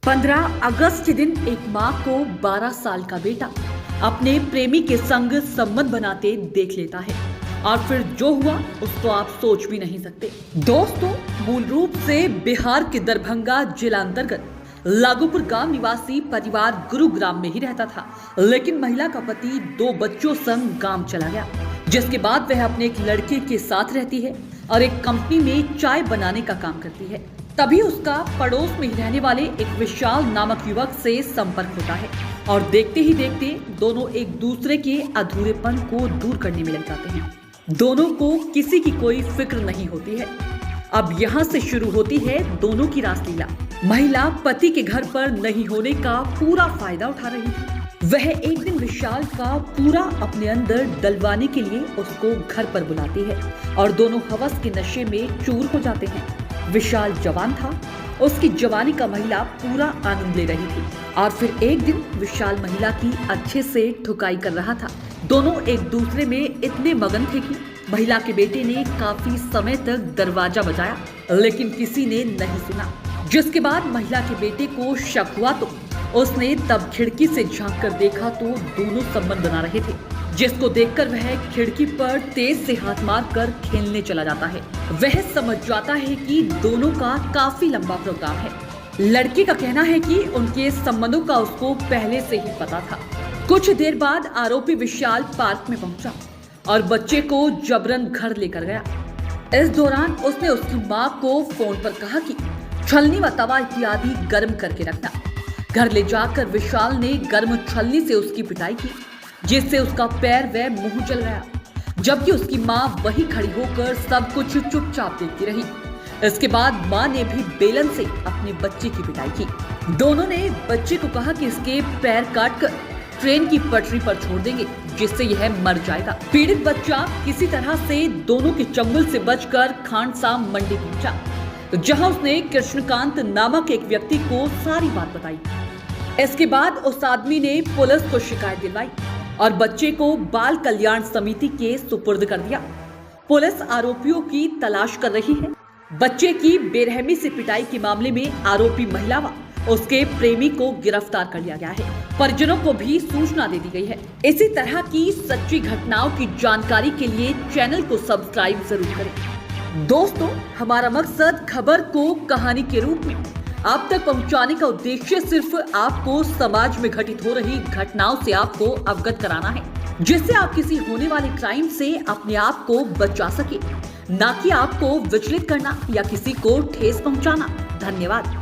15 अगस्त के दिन एक माँ को 12 साल का बेटा अपने प्रेमी के संग संबंध बनाते देख लेता है और फिर जो हुआ उसको आप सोच भी नहीं सकते। दोस्तों, मूल रूप से बिहार के दरभंगा जिला अंतर्गत लागूपुर गांव निवासी परिवार गुरुग्राम में ही रहता था, लेकिन महिला का पति 2 बच्चों संग गांव चला गया, जिसके बाद वह अपने एक लड़के के साथ रहती है और एक कंपनी में चाय बनाने का काम करती है। तभी उसका पड़ोस में ही रहने वाले एक विशाल नामक युवक से संपर्क होता है और देखते ही देखते दोनों एक दूसरे के अधूरेपन को दूर करने में लग जाते हैं। दोनों को किसी की कोई फिक्र नहीं होती है। अब यहाँ से शुरू होती है दोनों की रासलीला। महिला पति के घर पर नहीं होने का पूरा फायदा उठा रही थी। वह एक दिन विशाल का पूरा अपने अंदर डलवाने के लिए उसको घर पर बुलाती है और दोनों हवस के नशे में चूर हो जाते हैं। विशाल जवान था, उसकी जवानी का महिला पूरा आनंद ले रही थी और फिर एक दिन विशाल महिला की अच्छे से ठुकाई कर रहा था। दोनों एक दूसरे में इतने मगन थे कि महिला के बेटे ने काफी समय तक दरवाजा बजाया, लेकिन किसी ने नहीं सुना। जिसके बाद महिला के बेटे को शक हुआ तो उसने तब खिड़की से झांक कर देखा तो दोनों संबंध बना रहे थे, जिसको देखकर वह खिड़की पर तेज से हाथ मारकर खेलने चला जाता है। वह समझ जाता है कि दोनों का काफी लंबा प्रोग्राम है। लड़की का कहना है कि उनके संबंधों का उसको पहले से ही पता था। कुछ देर बाद आरोपी विशाल पार्क में पहुंचा और बच्चे को जबरन घर लेकर गया। इस दौरान उसने उसकी माँ को फोन पर कहा कि छलनी व तवा इत्यादि गर्म करके रखना। घर ले जाकर विशाल ने गर्म छलनी से उसकी पिटाई की, जिससे उसका पैर व मुंह जल गया, जबकि उसकी माँ वहीं खड़ी होकर सब कुछ चुपचाप देखती रही। इसके बाद माँ ने भी बेलन से अपने बच्चे की पिटाई की। दोनों ने बच्चे को कहा कि इसके पैर काटकर ट्रेन की पटरी पर छोड़ देंगे, जिससे यह मर जाएगा। पीड़ित बच्चा किसी तरह से दोनों के चंगुल से बचकर खानसा मंडी पहुंचा, जहां उसने कृष्णकांत नामक एक व्यक्ति को सारी बात बताई। इसके बाद उस आदमी ने पुलिस को शिकायत दिलवाई और बच्चे को बाल कल्याण समिति के सुपुर्द कर दिया। पुलिस आरोपियों की तलाश कर रही है। बच्चे की बेरहमी से पिटाई के मामले में आरोपी महिला व उसके प्रेमी को गिरफ्तार कर लिया गया है। परिजनों को भी सूचना दे दी गई है। इसी तरह की सच्ची घटनाओं की जानकारी के लिए चैनल को सब्सक्राइब जरूर करें। दोस्तों, हमारा मकसद खबर को कहानी के रूप में आप तक पहुंचाने का उद्देश्य सिर्फ आपको समाज में घटित हो रही घटनाओं से आपको अवगत कराना है, जिससे आप किसी होने वाले क्राइम से अपने आप को बचा सके, ना कि आपको विचलित करना या किसी को ठेस पहुंचाना। धन्यवाद।